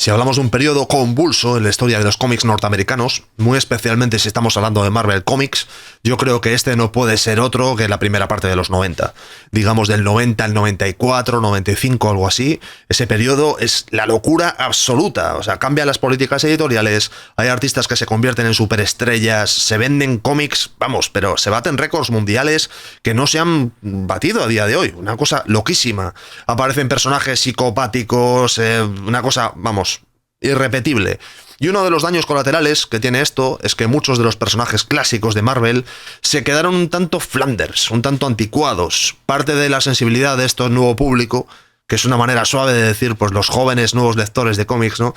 Si hablamos de un periodo convulso en la historia de los cómics norteamericanos, muy especialmente si estamos hablando de Marvel Comics, yo creo que este no puede ser otro que la primera parte de los 90. Digamos del 90 al 94, 95, algo así. Ese periodo es la locura absoluta. O sea, cambian las políticas editoriales, hay artistas que se convierten en superestrellas, se venden cómics, vamos, pero se baten récords mundiales que no se han batido a día de hoy. Una cosa loquísima. Aparecen personajes psicopáticos, una cosa, vamos, irrepetible. Y uno de los daños colaterales que tiene esto es que muchos de los personajes clásicos de Marvel se quedaron un tanto Flanders, un tanto anticuados. Parte de la sensibilidad de esto nuevo público, que es una manera suave de decir, pues los jóvenes nuevos lectores de cómics, ¿no?,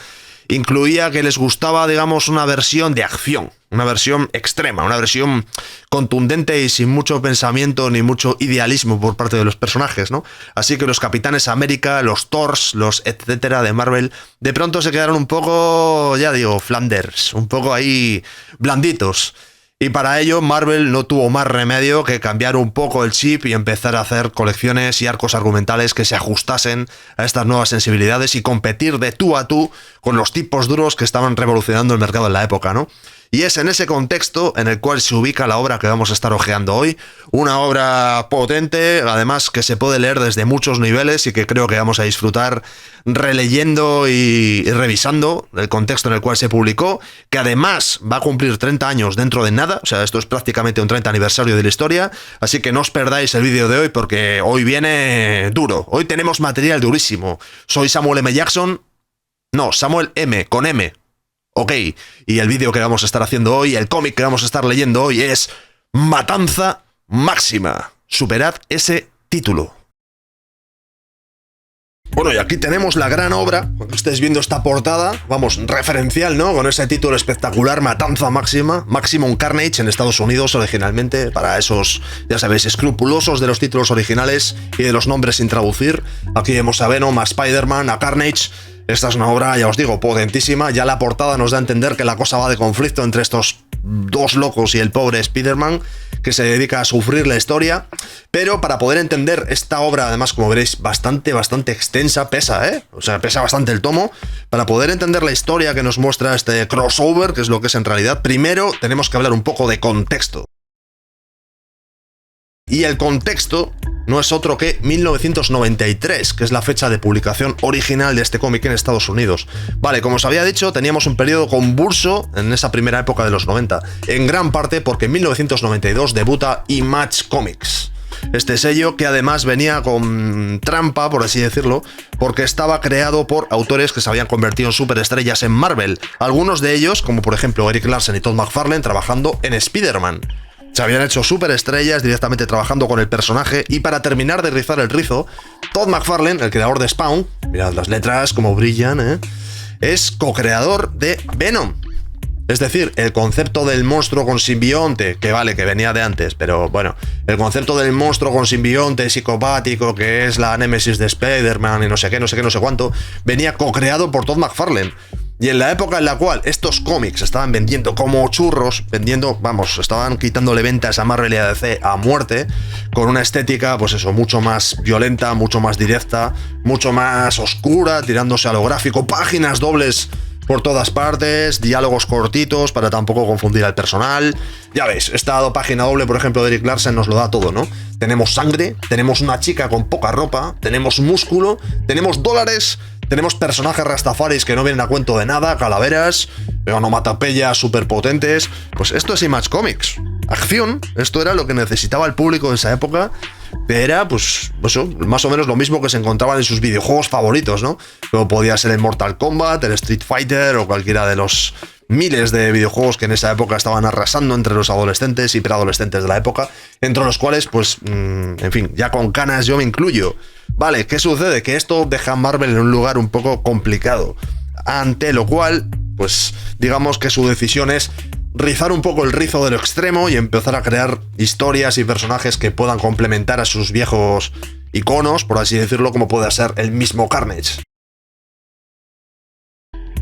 incluía que les gustaba, digamos, una versión de acción, una versión extrema, una versión contundente y sin mucho pensamiento ni mucho idealismo por parte de los personajes, ¿no? Así que los Capitanes América, los Thors, los etcétera de Marvel, de pronto se quedaron un poco, ya digo, Flanders, un poco ahí blanditos. Y para ello Marvel no tuvo más remedio que cambiar un poco el chip y empezar a hacer colecciones y arcos argumentales que se ajustasen a estas nuevas sensibilidades y competir de tú a tú con los tipos duros que estaban revolucionando el mercado en la época, ¿no? Y es en ese contexto en el cual se ubica la obra que vamos a estar hojeando hoy. Una obra potente, además que se puede leer desde muchos niveles y que creo que vamos a disfrutar releyendo y revisando el contexto en el cual se publicó, que además va a cumplir 30 años dentro de nada. O sea, esto es prácticamente un 30 aniversario de la historia, así que no os perdáis el vídeo de hoy porque hoy viene duro. Hoy tenemos material durísimo. Soy Samuel M. Jackson. No, Samuel M. con M. Ok, y el vídeo que vamos a estar haciendo hoy, el cómic que vamos a estar leyendo hoy es Matanza Máxima. Superad ese título. Bueno, y aquí tenemos la gran obra, cuando estáis viendo esta portada, vamos, referencial, ¿no? Con ese título espectacular, Matanza Máxima, Maximum Carnage en Estados Unidos originalmente, para esos, ya sabéis, escrupulosos de los títulos originales y de los nombres sin traducir. Aquí vemos a Venom, a Spider-Man, a Carnage. Esta es una obra, ya os digo, potentísima. Ya la portada nos da a entender que la cosa va de conflicto entre estos dos locos y el pobre Spider-Man, que se dedica a sufrir la historia. Pero para poder entender esta obra, además, como veréis, bastante extensa, pesa, ¿eh? O sea, pesa bastante el tomo. Para poder entender la historia que nos muestra este crossover, que es lo que es en realidad, primero tenemos que hablar un poco de contexto. Y el contexto no es otro que 1993, que es la fecha de publicación original de este cómic en Estados Unidos. Vale, como os había dicho, teníamos un periodo convulso en esa primera época de los 90, en gran parte porque en 1992 debuta Image Comics. Este sello que además venía con trampa, por así decirlo, porque estaba creado por autores que se habían convertido en superestrellas en Marvel. Algunos de ellos, como por ejemplo Erik Larsen y Todd McFarlane, trabajando en Spider-Man. Se habían hecho superestrellas directamente trabajando con el personaje y para terminar de rizar el rizo, Todd McFarlane, el creador de Spawn, mirad las letras como brillan, es co-creador de Venom. Es decir, el concepto del monstruo con simbionte, que vale, que venía de antes, pero bueno, el concepto del monstruo con simbionte psicopático, que es la némesis de Spider-Man y no sé qué, no sé cuánto, venía co-creado por Todd McFarlane. Y en la época en la cual estos cómics estaban vendiendo como churros, estaban quitándole ventas a Marvel y a DC a muerte, con una estética, pues eso, mucho más violenta, mucho más directa, mucho más oscura, tirándose a lo gráfico, páginas dobles por todas partes, diálogos cortitos para tampoco confundir al personal. Ya veis, esta página doble, por ejemplo, de Erik Larsen nos lo da todo, ¿no? Tenemos sangre, tenemos una chica con poca ropa, tenemos músculo, tenemos dólares, tenemos personajes rastafaris que no vienen a cuento de nada, calaveras, onomatopeyas súper potentes. Pues esto es Image Comics. Acción, esto era lo que necesitaba el público de esa época. Era, pues, eso, más o menos lo mismo que se encontraban en sus videojuegos favoritos, ¿no? Como podía ser el Mortal Kombat, el Street Fighter o cualquiera de los miles de videojuegos que en esa época estaban arrasando entre los adolescentes y preadolescentes de la época, entre los cuales, pues, en fin, ya con canas yo me incluyo. Vale, ¿qué sucede? Que esto deja a Marvel en un lugar un poco complicado, ante lo cual, pues, digamos que su decisión es rizar un poco el rizo de lo extremo y empezar a crear historias y personajes que puedan complementar a sus viejos iconos, por así decirlo, como puede ser el mismo Carnage.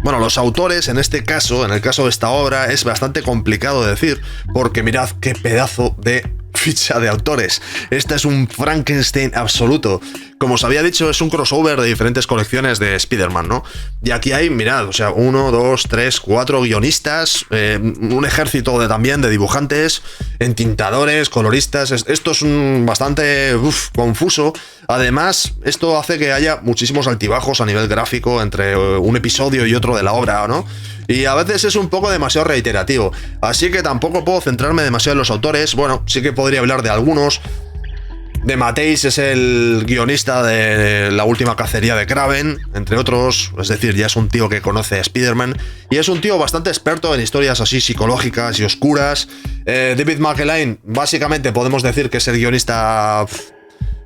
Bueno, los autores, en este caso, en el caso de esta obra, es bastante complicado de decir, porque mirad qué pedazo de ficha de autores. Este es un Frankenstein absoluto, como os había dicho, es un crossover de diferentes colecciones de Spider-Man, ¿no? Y aquí hay, mirad, o sea, 1, 2, 3, 4 guionistas, un ejército también de dibujantes, entintadores, coloristas. Esto es bastante confuso. Además, esto hace que haya muchísimos altibajos a nivel gráfico entre un episodio y otro de la obra, ¿no? Y a veces es un poco demasiado reiterativo. Así que tampoco puedo centrarme demasiado en los autores. Bueno, sí que podría hablar de algunos. De Mateis es el guionista de La última cacería de Kraven, entre otros. Es decir, ya es un tío que conoce a Spider-Man. Y es un tío bastante experto en historias así psicológicas y oscuras. David McElwain, básicamente podemos decir que es el guionista...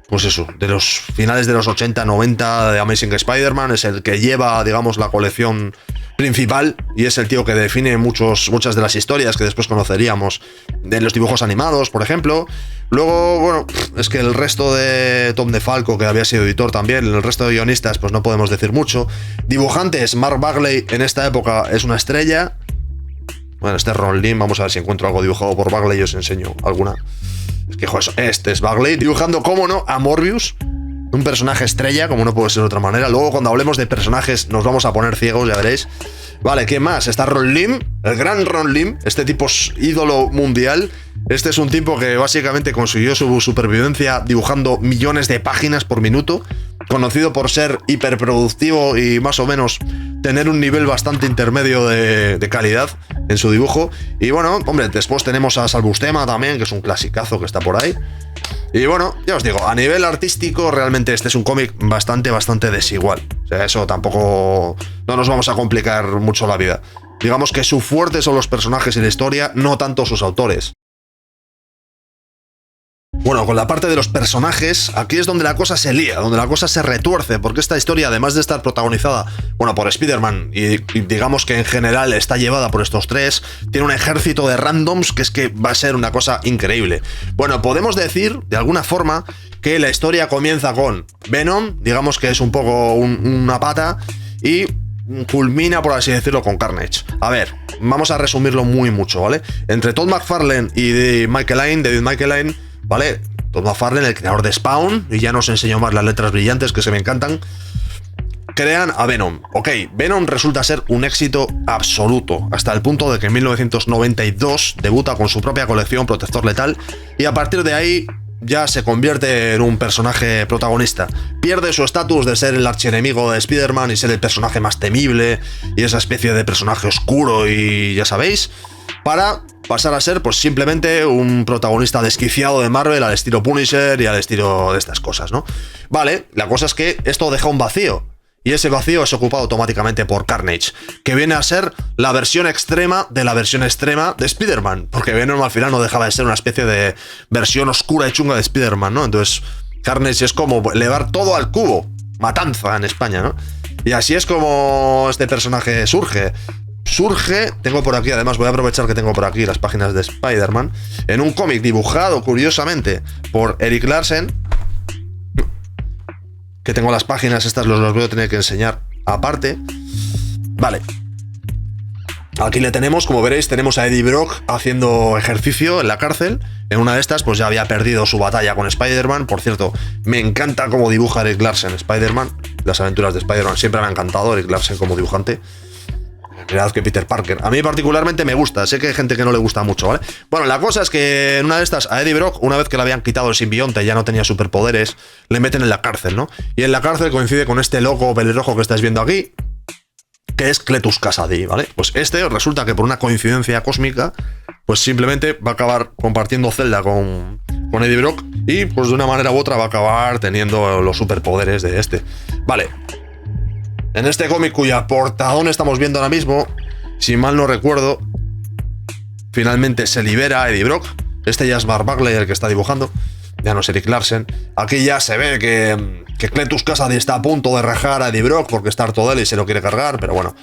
Pues eso, de los finales de los 80, 90 de Amazing Spider-Man. Es el que lleva, digamos, la colección principal y es el tío que define muchas de las historias que después conoceríamos de los dibujos animados, por ejemplo. Luego, bueno, es que el resto de Tom DeFalco, que había sido editor también, el resto de guionistas, pues no podemos decir mucho. Dibujantes, Mark Bagley en esta época es una estrella. Bueno, este es Ron Lim, vamos a ver si encuentro algo dibujado por Bagley y os enseño alguna. Es que, joder, este es Bagley dibujando, cómo no, a Morbius. Un personaje estrella, como no puede ser de otra manera. Luego, cuando hablemos de personajes, nos vamos a poner ciegos, ya veréis. Vale, ¿qué más? Está Ron Lim, el gran Ron Lim. Este tipo es ídolo mundial. Este es un tipo que básicamente consiguió su supervivencia dibujando millones de páginas por minuto. Conocido por ser hiperproductivo y más o menos tener un nivel bastante intermedio de calidad en su dibujo. Y bueno, hombre, después tenemos a Salbustema también, que es un clasicazo que está por ahí. Y bueno, ya os digo, a nivel artístico realmente este es un cómic bastante desigual. O sea, eso tampoco... No nos vamos a complicar mucho la vida. Digamos que su fuerte son los personajes y la historia, no tanto sus autores. Bueno, con la parte de los personajes, aquí es donde la cosa se lía, donde la cosa se retuerce, porque esta historia, además de estar protagonizada, bueno, por Spider-Man, y digamos que en general está llevada por estos tres, tiene un ejército de randoms que es que va a ser una cosa increíble. Bueno, podemos decir, de alguna forma, que la historia comienza con Venom, digamos que es un poco una pata, y culmina, por así decirlo, con Carnage. A ver, vamos a resumirlo mucho, ¿vale? Entre Todd McFarlane y David McElwain, ¿vale? Todd McFarlane, el creador de Spawn, y ya nos enseñó más las letras brillantes que se me encantan, crean a Venom. Ok, Venom resulta ser un éxito absoluto, hasta el punto de que en 1992 debuta con su propia colección Protector Letal, y a partir de ahí ya se convierte en un personaje protagonista. Pierde su estatus de ser el archienemigo de Spider-Man y ser el personaje más temible, y esa especie de personaje oscuro y ya sabéis, para pasar a ser pues simplemente un protagonista desquiciado de Marvel al estilo Punisher y al estilo de estas cosas, ¿no? Vale, la cosa es que esto deja un vacío, y ese vacío es ocupado automáticamente por Carnage, que viene a ser la versión extrema de la versión extrema de Spider-Man, porque Venom al final no dejaba de ser una especie de versión oscura y chunga de Spider-Man, ¿no? Entonces Carnage es como elevar todo al cubo, matanza en España, ¿no? Y así es como este personaje surge, tengo por aquí, además voy a aprovechar que tengo por aquí las páginas de Spider-Man, en un cómic dibujado, curiosamente, por Erik Larsen, que tengo las páginas, estas los voy a tener que enseñar aparte. Vale. Aquí le tenemos, como veréis, tenemos a Eddie Brock haciendo ejercicio en la cárcel. En una de estas, pues ya había perdido su batalla con Spider-Man. Por cierto, me encanta cómo dibuja Erik Larsen Spider-Man. Las aventuras de Spider-Man siempre me ha encantado Erik Larsen como dibujante. Mirad que Peter Parker. A mí particularmente me gusta, sé que hay gente que no le gusta mucho, ¿vale? Bueno, la cosa es que en una de estas a Eddie Brock, una vez que le habían quitado el simbionte, ya no tenía superpoderes, le meten en la cárcel, ¿no? Y en la cárcel coincide con este loco pelirrojo que estáis viendo aquí, que es Cletus Kasady, ¿vale? Pues este resulta que por una coincidencia cósmica, pues simplemente va a acabar compartiendo celda con Eddie Brock y pues de una manera u otra va a acabar teniendo los superpoderes de este. Vale. En este cómic cuya portadón estamos viendo ahora mismo, si mal no recuerdo, finalmente se libera a Eddie Brock. Este ya es Mark Bagley el que está dibujando, ya no es Erik Larsen. Aquí ya se ve que Cletus Kasady está a punto de rajar a Eddie Brock porque está harto de él y se lo quiere cargar, pero bueno,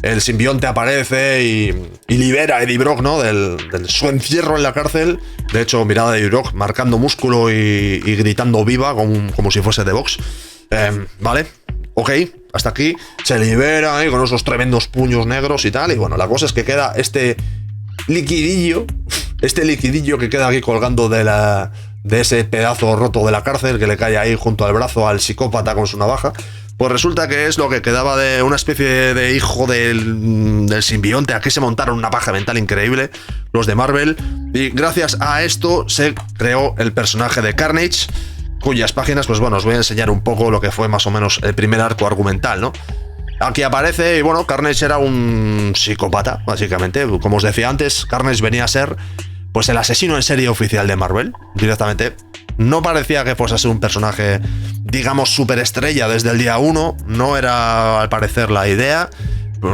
el simbionte aparece y libera a Eddie Brock, ¿no? Del su encierro en la cárcel. De hecho, mirad a Eddie Brock marcando músculo y gritando viva como si fuese de box. Vale. Ok, hasta aquí se libera con esos tremendos puños negros y tal. Y bueno, la cosa es que queda este liquidillo que queda aquí colgando de de ese pedazo roto de la cárcel que le cae ahí junto al brazo al psicópata con su navaja. Pues resulta que es lo que quedaba de una especie de hijo del simbionte. Aquí se montaron una paja mental increíble los de Marvel, y gracias a esto se creó el personaje de Carnage, cuyas páginas, pues bueno, os voy a enseñar un poco lo que fue más o menos el primer arco argumental, ¿no? Aquí aparece, y bueno, Carnage era un psicópata, básicamente. Como os decía antes, Carnage venía a ser pues el asesino en serie oficial de Marvel, directamente. No parecía que fuese a ser un personaje, digamos, superestrella desde el día 1. No era, al parecer, la idea.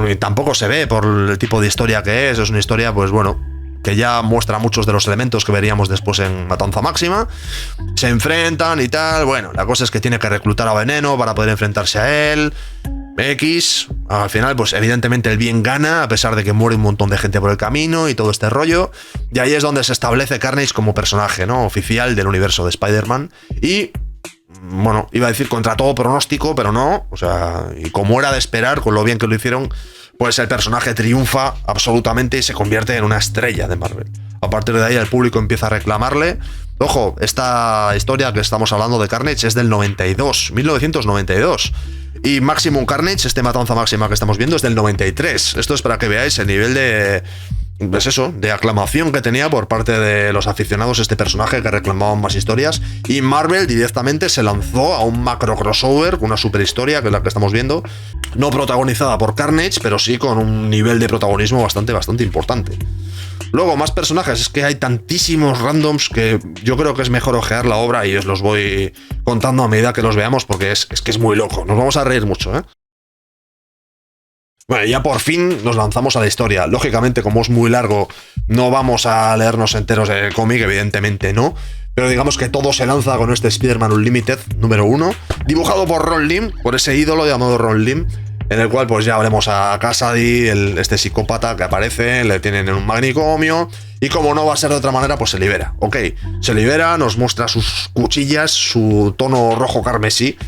Y tampoco se ve por el tipo de historia que es. Es una historia, pues bueno, que ya muestra muchos de los elementos que veríamos después en Matanza Máxima. Se enfrentan y tal. Bueno, la cosa es que tiene que reclutar a Veneno para poder enfrentarse a él. X, al final, pues evidentemente el bien gana, a pesar de que muere un montón de gente por el camino y todo este rollo. Y ahí es donde se establece Carnage como personaje, ¿no?, oficial del universo de Spider-Man. Y, bueno, iba a decir contra todo pronóstico, pero no. O sea, y como era de esperar, con lo bien que lo hicieron, pues el personaje triunfa absolutamente y se convierte en una estrella de Marvel. A partir de ahí el público empieza a reclamarle. Ojo, esta historia que estamos hablando de Carnage es del 1992. Y Maximum Carnage, este Matanza Máxima que estamos viendo, es del 93. Esto es para que veáis el nivel de, pues eso, de aclamación que tenía por parte de los aficionados este personaje, que reclamaban más historias. Y Marvel directamente se lanzó a un macro crossover, una super historia, que es la que estamos viendo. No protagonizada por Carnage, pero sí con un nivel de protagonismo bastante importante. Luego, más personajes. Es que hay tantísimos randoms que yo creo que es mejor ojear la obra y os los voy contando a medida que los veamos, porque es que es muy loco. Nos vamos a reír mucho, ¿eh? Bueno, ya por fin nos lanzamos a la historia. Lógicamente, como es muy largo, no vamos a leernos enteros el cómic, evidentemente no. Pero digamos que todo se lanza con este Spider-Man Unlimited número 1, dibujado por Ron Lim, por ese ídolo llamado Ron Lim, en el cual pues ya veremos a Kasady, este psicópata que aparece, le tienen en un manicomio, y como no va a ser de otra manera, pues se libera. Ok, se libera, nos muestra sus cuchillas, su tono rojo carmesí,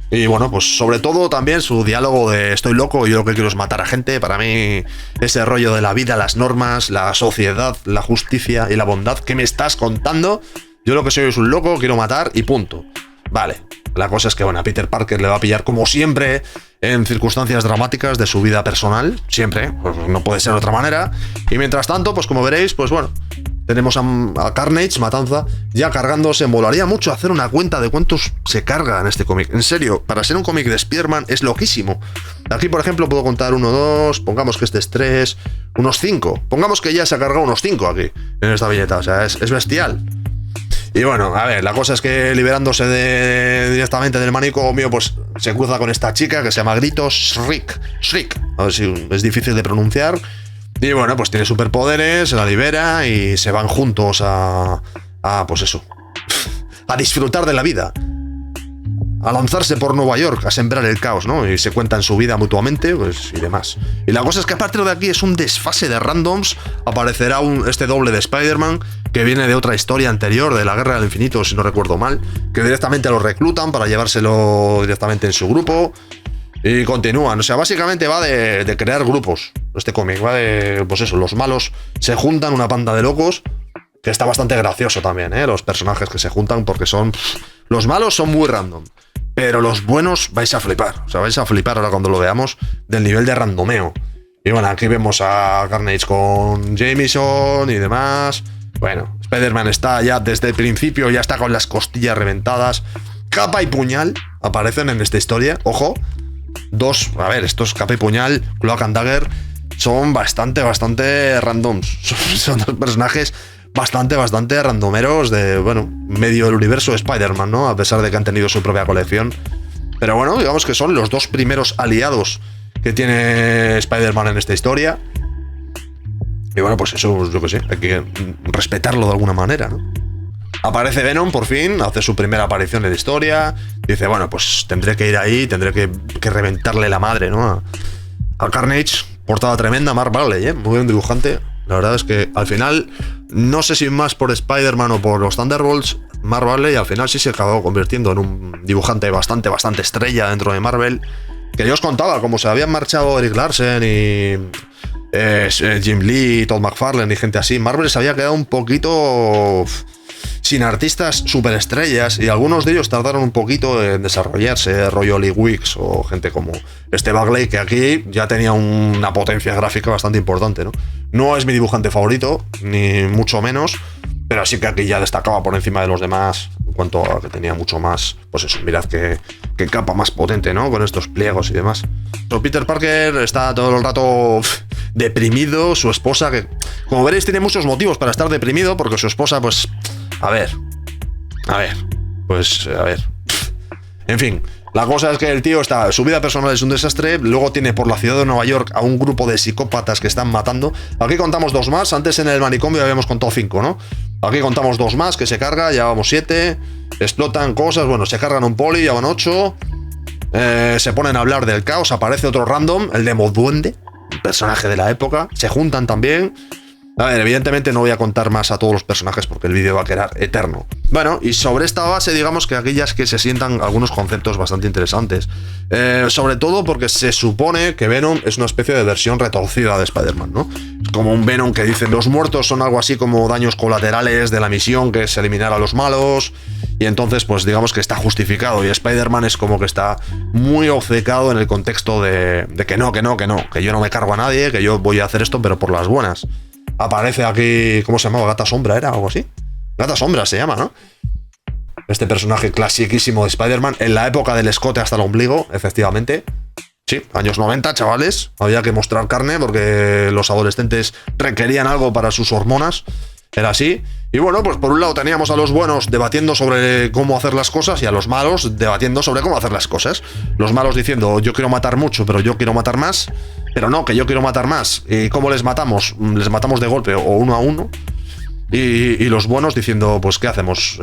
y bueno, pues sobre todo también su diálogo de estoy loco y yo lo que quiero es matar a gente. Para mí, ese rollo de la vida, las normas, la sociedad, la justicia y la bondad, ¿qué me estás contando? Yo lo que soy es un loco, quiero matar y punto. Vale, la cosa es que, bueno, a Peter Parker le va a pillar como siempre en circunstancias dramáticas de su vida personal, siempre, pues no puede ser de otra manera. Y mientras tanto, pues como veréis, pues bueno, tenemos a Carnage, Matanza, ya cargándose. Molaría mucho hacer una cuenta de cuántos se carga en este cómic. En serio, para ser un cómic de Spider-Man es loquísimo. Aquí, por ejemplo, puedo contar 1, 2, pongamos que este es 3, unos 5. Pongamos que ya se ha cargado unos 5 aquí, en esta viñeta, o sea, es bestial. Y bueno, a ver, la cosa es que liberándose directamente del manicomio, pues se cruza con esta chica que se llama Gritos Shriek. A ver si es difícil de pronunciar. Y bueno, pues tiene superpoderes, se la libera y se van juntos a pues eso, a disfrutar de la vida. A lanzarse por Nueva York, a sembrar el caos, ¿no? Y se cuentan su vida mutuamente, pues, y demás. Y la cosa es que a partir de aquí es un desfase de randoms. Aparecerá este doble de Spider-Man, que viene de otra historia anterior, de la Guerra del Infinito, si no recuerdo mal, que directamente lo reclutan para llevárselo directamente en su grupo. Y continúan. O sea, básicamente va de crear grupos. Este cómic va de, pues eso, los malos se juntan, una panda de locos, que está bastante gracioso también, ¿eh? Los personajes que se juntan, porque son... Los malos son muy random, pero los buenos vais a flipar. O sea, vais a flipar ahora cuando lo veamos del nivel de randomeo. Y bueno, aquí vemos a Carnage con Jameson y demás. Bueno, Spider-Man está ya desde el principio, ya está con las costillas reventadas. Capa y Puñal aparecen en esta historia. Ojo, estos Capa y Puñal, Cloak and Dagger, son bastante randoms. Son dos personajes bastante randomeros de, bueno, medio del universo de Spider-Man, ¿no? A pesar de que han tenido su propia colección. Pero bueno, digamos que son los dos primeros aliados que tiene Spider-Man en esta historia. Y bueno, pues eso, yo que sé, hay que respetarlo de alguna manera, ¿no? Aparece Venom, por fin, hace su primera aparición en la historia. Dice, bueno, pues tendré que ir ahí, tendré que reventarle la madre, ¿no? A Carnage, portada tremenda, Mark Bagley, muy buen dibujante. La verdad es que al final, no sé si más por Spider-Man o por los Thunderbolts, Mark Bagley al final sí se acabó convirtiendo en un dibujante bastante estrella dentro de Marvel. Que yo os contaba, como se habían marchado Eric Larsen y Jim Lee, Todd McFarlane y gente así, Marvel se había quedado un poquito sin artistas superestrellas, y algunos de ellos tardaron un poquito en desarrollarse, rollo Lee Wicks o gente como este Bagley, que aquí ya tenía una potencia gráfica bastante importante, ¿no? No es mi dibujante favorito, ni mucho menos, pero sí que aquí ya destacaba por encima de los demás en cuanto a que tenía mucho más, pues eso, mirad qué capa más potente, ¿no? Con estos pliegos y demás. Pero Peter Parker está todo el rato deprimido, su esposa, que como veréis tiene muchos motivos para estar deprimido, porque su esposa, pues, a ver, en fin, la cosa es que el tío está, su vida personal es un desastre, luego tiene por la ciudad de Nueva York a un grupo de psicópatas que están matando. Aquí contamos 2 más, antes en el manicomio habíamos contado 5, ¿no? Aquí contamos 2 más que se carga, ya vamos 7, explotan cosas, bueno, se cargan un poli, ya van 8, se ponen a hablar del caos, aparece otro random, el Demoduende, un personaje de la época, se juntan también. A ver, evidentemente no voy a contar más a todos los personajes porque el vídeo va a quedar eterno. Bueno, y sobre esta base, digamos que aquellas que se sientan algunos conceptos bastante interesantes. Sobre todo porque se supone que Venom es una especie de versión retorcida de Spider-Man, ¿no? Es como un Venom que dicen los muertos son algo así como daños colaterales de la misión, que es eliminar a los malos. Y entonces, pues digamos que está justificado. Y Spider-Man es como que está muy obcecado en el contexto de que yo no me cargo a nadie, que yo voy a hacer esto, pero por las buenas. Aparece aquí, ¿cómo se llamaba? Gata Sombra, ¿era? Algo así. Gata Sombra se llama, ¿no? Este personaje clasiquísimo de Spider-Man, en la época del escote hasta el ombligo, efectivamente. Sí, años 90, chavales. Había que mostrar carne porque los adolescentes requerían algo para sus hormonas. Era así. Y bueno, pues por un lado teníamos a los buenos debatiendo sobre cómo hacer las cosas y a los malos debatiendo sobre cómo hacer las cosas. Los malos diciendo, yo quiero matar mucho, pero yo quiero matar más. Pero no, que yo quiero matar más. ¿Y cómo les matamos? Les matamos de golpe o 1 a 1. Y los buenos diciendo, pues ¿qué hacemos?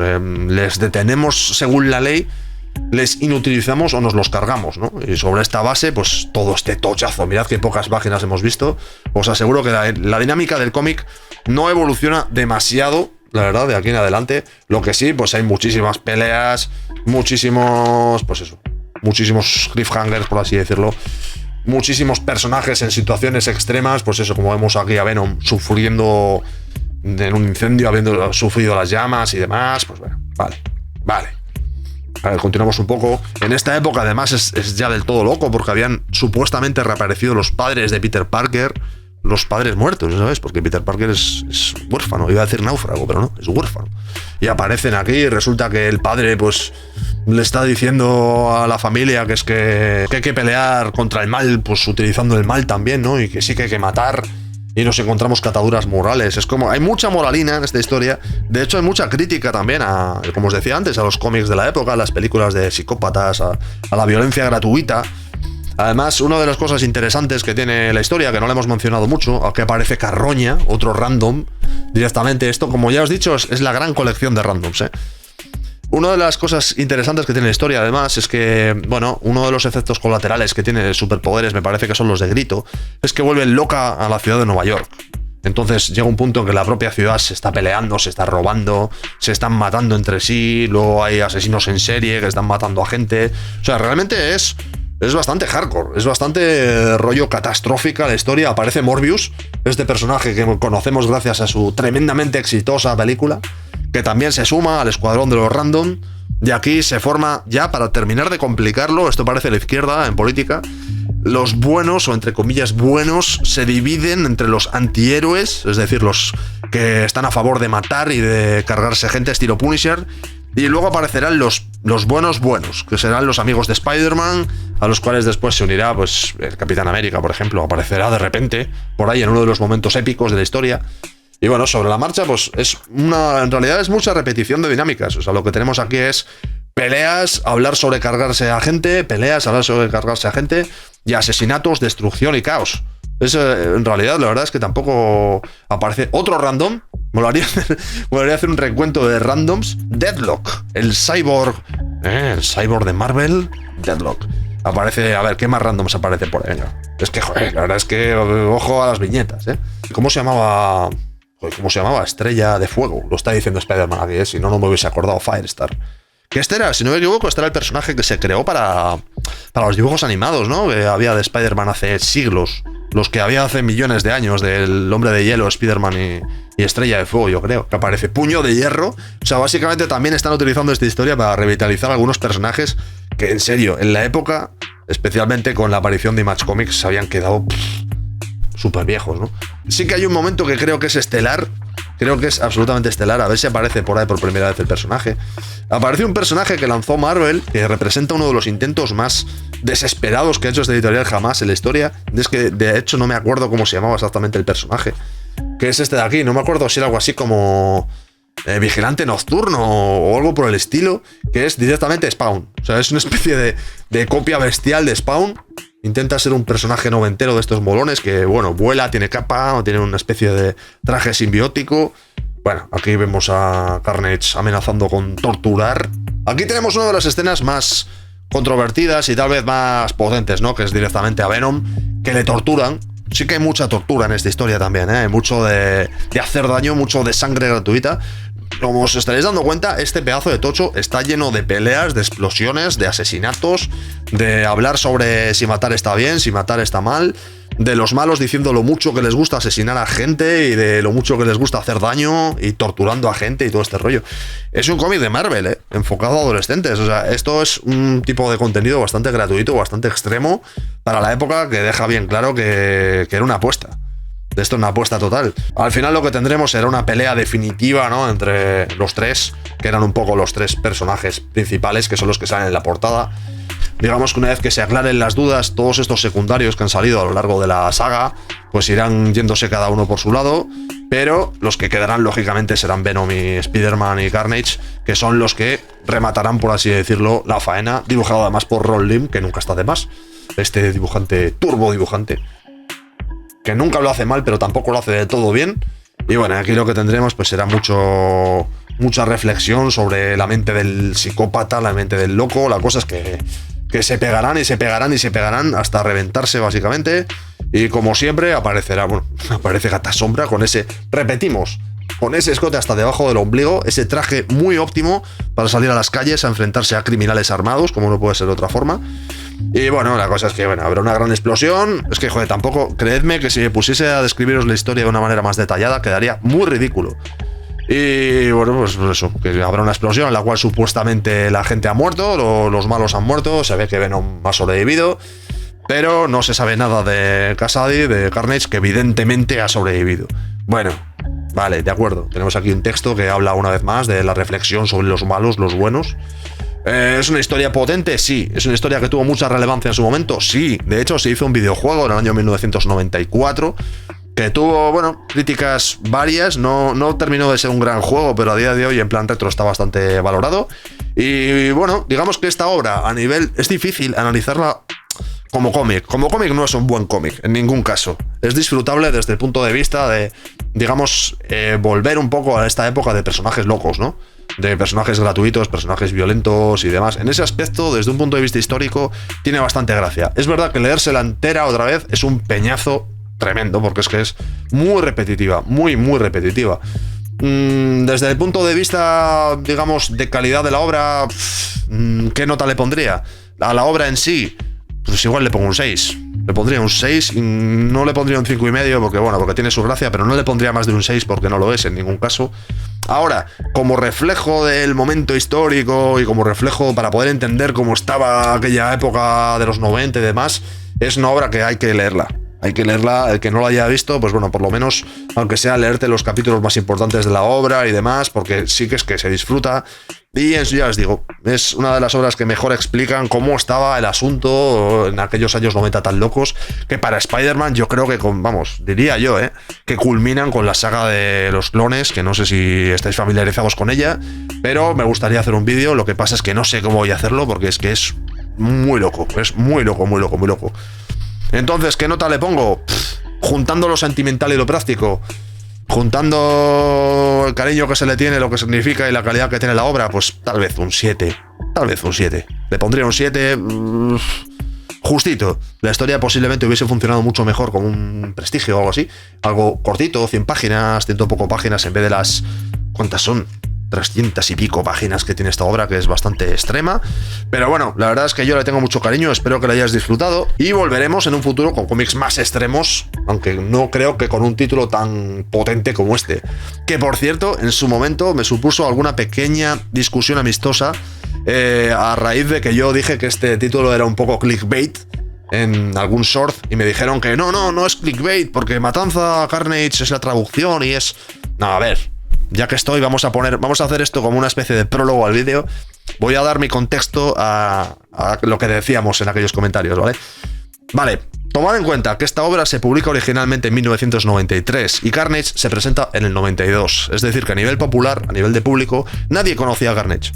¿Les detenemos según la ley? ¿Les inutilizamos o nos los cargamos, ¿no? Y sobre esta base, pues todo este tochazo. Mirad qué pocas páginas hemos visto. Os aseguro que la dinámica del cómic no evoluciona demasiado, la verdad, de aquí en adelante. Lo que sí, pues hay muchísimas peleas, muchísimos cliffhangers, por así decirlo. Muchísimos personajes en situaciones extremas, pues eso, como vemos aquí a Venom sufriendo en un incendio, habiendo sufrido las llamas y demás. Pues bueno, vale. A ver, continuamos un poco. En esta época, además, es ya del todo loco, porque habían supuestamente reaparecido los padres de Peter Parker, los padres muertos, ¿sabes? Porque Peter Parker es huérfano. Iba a decir náufrago, pero no, es huérfano. Y aparecen aquí y resulta que el padre, pues, le está diciendo a la familia que hay que pelear contra el mal, pues, utilizando el mal también, ¿no? Y que sí que hay que matar. Y nos encontramos cataduras morales. Es como, hay mucha moralina en esta historia. De hecho, hay mucha crítica también a, como os decía antes, a los cómics de la época, a las películas de psicópatas, a la violencia gratuita. Además, una de las cosas interesantes que tiene la historia, que no le hemos mencionado mucho, aunque aparece Carroña, otro random, directamente. Esto, como ya os he dicho, es la gran colección de randoms, ¿eh? Una de las cosas interesantes que tiene la historia, además, es que, bueno, uno de los efectos colaterales que tiene superpoderes, me parece que son los de Grito, es que vuelven loca a la ciudad de Nueva York. Entonces llega un punto en que la propia ciudad se está peleando, se está robando, se están matando entre sí, luego hay asesinos en serie que están matando a gente. O sea, realmente es bastante hardcore, es bastante rollo catastrófica la historia. Aparece Morbius, este personaje que conocemos gracias a su tremendamente exitosa película, que también se suma al escuadrón de los random. Y aquí se forma, ya para terminar de complicarlo, esto parece la izquierda en política, los buenos, o entre comillas buenos, se dividen entre los antihéroes, es decir, los que están a favor de matar y de cargarse gente estilo Punisher. Y luego aparecerán los buenos, que serán los amigos de Spider-Man, a los cuales después se unirá, pues, el Capitán América, por ejemplo, aparecerá de repente, por ahí en uno de los momentos épicos de la historia. Y bueno, sobre la marcha, pues en realidad es mucha repetición de dinámicas. O sea, lo que tenemos aquí es peleas, hablar sobre cargarse a gente, y asesinatos, destrucción y caos. En realidad, la verdad es que tampoco aparece otro random. Molaría hacer un recuento de randoms. Deadlock, el cyborg de Marvel, Deadlock. Aparece, a ver, ¿qué más randoms aparece por ahí? Venga. Es que, joder, la verdad es que ojo a las viñetas, ¿eh? ¿Cómo se llamaba? Estrella de Fuego. Lo está diciendo Spider-Man aquí, ¿eh? Si no me hubiese acordado. Firestar. Que este era, si no me equivoco, este era el personaje que se creó para los dibujos animados, ¿no? Que había de Spider-Man hace siglos. los que había hace millones de años, del Hombre de Hielo, Spider-Man y Estrella de Fuego, yo creo, que aparece Puño de Hierro. O sea, básicamente también están utilizando esta historia para revitalizar algunos personajes que, en serio, en la época, especialmente con la aparición de Image Comics, se habían quedado súper viejos, ¿no? Sí que hay un momento que creo que es estelar. Creo que es absolutamente estelar. A ver si aparece por ahí por primera vez el personaje. Aparece un personaje que lanzó Marvel, que representa uno de los intentos más desesperados que ha hecho esta editorial jamás en la historia. Es que, de hecho, no me acuerdo cómo se llamaba exactamente el personaje. Que es este de aquí. No me acuerdo si era algo así como Vigilante Nocturno o algo por el estilo. Que es directamente Spawn. O sea, es una especie de copia bestial de Spawn. Intenta ser un personaje noventero de estos molones que, bueno, vuela, tiene capa, o tiene una especie de traje simbiótico. Bueno, aquí vemos a Carnage amenazando con torturar. Aquí tenemos una de las escenas más controvertidas y tal vez más potentes, ¿no? Que es directamente a Venom, que le torturan. Sí que hay mucha tortura en esta historia también, ¿eh? Hay mucho de hacer daño, mucho de sangre gratuita. Como os estaréis dando cuenta, este pedazo de tocho está lleno de peleas, de explosiones, de asesinatos, de hablar sobre si matar está bien, si matar está mal, de los malos diciendo lo mucho que les gusta asesinar a gente y de lo mucho que les gusta hacer daño y torturando a gente y todo este rollo. Es un cómic de Marvel, enfocado a adolescentes. O sea, esto es un tipo de contenido bastante gratuito, bastante extremo para la época, que deja bien claro que era una apuesta. Esto es una apuesta total. Al final lo que tendremos será una pelea definitiva, ¿no? Entre los tres, que eran un poco los tres personajes principales, que son los que salen en la portada. Digamos que una vez que se aclaren las dudas, todos estos secundarios que han salido a lo largo de la saga, pues irán yéndose cada uno por su lado, pero los que quedarán, lógicamente, serán Venom y Spider-Man y Carnage, que son los que rematarán, por así decirlo, la faena, dibujado además por Ron Lim, que nunca está de más. Este dibujante, turbo dibujante, que nunca lo hace mal, pero tampoco lo hace de todo bien. Y bueno, aquí lo que tendremos pues será mucha reflexión sobre la mente del psicópata, la mente del loco. La cosa es que se pegarán y se pegarán y se pegarán hasta reventarse, básicamente. Y como siempre, aparece Gata Sombra con ese, repetimos, con ese escote hasta debajo del ombligo, ese traje muy óptimo para salir a las calles a enfrentarse a criminales armados, como no puede ser de otra forma. Y bueno, la cosa es que, bueno, habrá una gran explosión. Es que, joder, tampoco, creedme que si me pusiese a describiros la historia de una manera más detallada, quedaría muy ridículo. Y bueno, pues eso, que habrá una explosión en la cual supuestamente la gente ha muerto, los malos han muerto, se ve que Venom ha sobrevivido, pero no se sabe nada de Kasady, de Carnage, que evidentemente ha sobrevivido. Bueno, vale, de acuerdo. Tenemos aquí un texto que habla una vez más de la reflexión sobre los malos, los buenos. ¿Es una historia potente? Sí. ¿Es una historia que tuvo mucha relevancia en su momento? Sí. De hecho, se hizo un videojuego en el año 1994 que tuvo, bueno, críticas varias. No terminó de ser un gran juego, pero a día de hoy en plan retro está bastante valorado. Y bueno, digamos que esta obra a nivel... Es difícil analizarla como cómic. Como cómic no es un buen cómic, en ningún caso. Es disfrutable desde el punto de vista de, digamos, volver un poco a esta época de personajes locos, ¿no? De personajes gratuitos, personajes violentos y demás. En ese aspecto, desde un punto de vista histórico, tiene bastante gracia. Es verdad que leérsela entera otra vez es un peñazo tremendo, porque es que es muy repetitiva, muy repetitiva. Desde el punto de vista, digamos, de calidad de la obra, ¿qué nota le pondría? A la obra en sí, pues igual le pongo un 6. Le pondría un 6, y no le pondría un 5,5 porque tiene su gracia, pero no le pondría más de un 6 porque no lo es en ningún caso. Ahora, como reflejo del momento histórico y como reflejo para poder entender cómo estaba aquella época de los 90 y demás, es una obra que hay que leerla. Hay que leerla, el que no la haya visto, pues bueno, por lo menos, aunque sea leerte los capítulos más importantes de la obra y demás, porque sí que es que se disfruta. Y ya os digo, es una de las obras que mejor explican cómo estaba el asunto en aquellos años 90 tan locos, que para Spider-Man yo creo que, diría yo, que culminan con la saga de los clones, que no sé si estáis familiarizados con ella, pero me gustaría hacer un vídeo. Lo que pasa es que no sé cómo voy a hacerlo, porque es que es muy loco, muy loco. Entonces, ¿qué nota le pongo? Juntando lo sentimental y lo práctico, juntando el cariño que se le tiene, lo que significa y la calidad que tiene la obra, pues tal vez un 7. Le pondría un 7 justito. La historia posiblemente hubiese funcionado mucho mejor con un Prestigio o algo así. Algo cortito, 100 páginas, 100 poco páginas, en vez de las... ¿Cuántas son? 300 y pico páginas que tiene esta obra, que es bastante extrema. Pero bueno, la verdad es que yo le tengo mucho cariño, espero que la hayas disfrutado. Y volveremos en un futuro con cómics más extremos, aunque no creo que con un título tan potente como este. Que por cierto, en su momento me supuso alguna pequeña discusión amistosa a raíz de que yo dije que este título era un poco clickbait en algún short, y me dijeron que no es clickbait porque Matanza Carnage es la traducción y es... No, a ver, ya que estoy, vamos a hacer esto como una especie de prólogo al vídeo. Voy a dar mi contexto a lo que decíamos en aquellos comentarios, ¿vale? Vale, tomad en cuenta que esta obra se publica originalmente en 1993 y Carnage se presenta en el 92, es decir que a nivel popular, a nivel de público, nadie conocía a Carnage.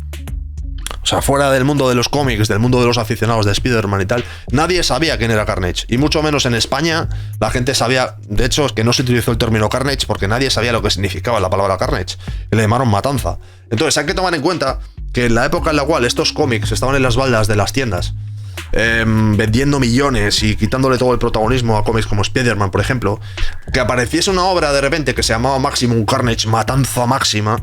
O sea, fuera del mundo de los cómics, del mundo de los aficionados de Spider-Man y tal, nadie sabía quién era Carnage. Y mucho menos en España, la gente sabía... De hecho, es que no se utilizó el término Carnage porque nadie sabía lo que significaba la palabra Carnage. Y le llamaron Matanza. Entonces, hay que tomar en cuenta que en la época en la cual estos cómics estaban en las baldas de las tiendas, vendiendo millones y quitándole todo el protagonismo a cómics como Spider-Man, por ejemplo, que apareciese una obra de repente que se llamaba Maximum Carnage, Matanza Máxima,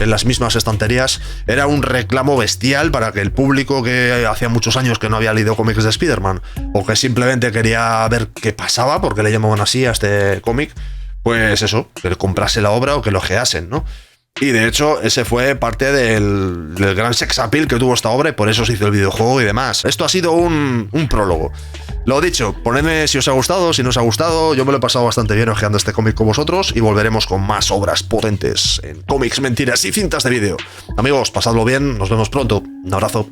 en las mismas estanterías, era un reclamo bestial para que el público que hacía muchos años que no había leído cómics de Spider-Man, o que simplemente quería ver qué pasaba, porque le llamaban así a este cómic, pues eso, que comprase la obra o que lo ojeasen, ¿no? Y de hecho, ese fue parte del gran sex appeal que tuvo esta obra, y por eso se hizo el videojuego y demás. Esto ha sido un prólogo. Lo dicho, ponedme si os ha gustado, si no os ha gustado. Yo me lo he pasado bastante bien hojeando este cómic con vosotros, y volveremos con más obras potentes en cómics, mentiras y cintas de vídeo. Amigos, pasadlo bien, nos vemos pronto. Un abrazo.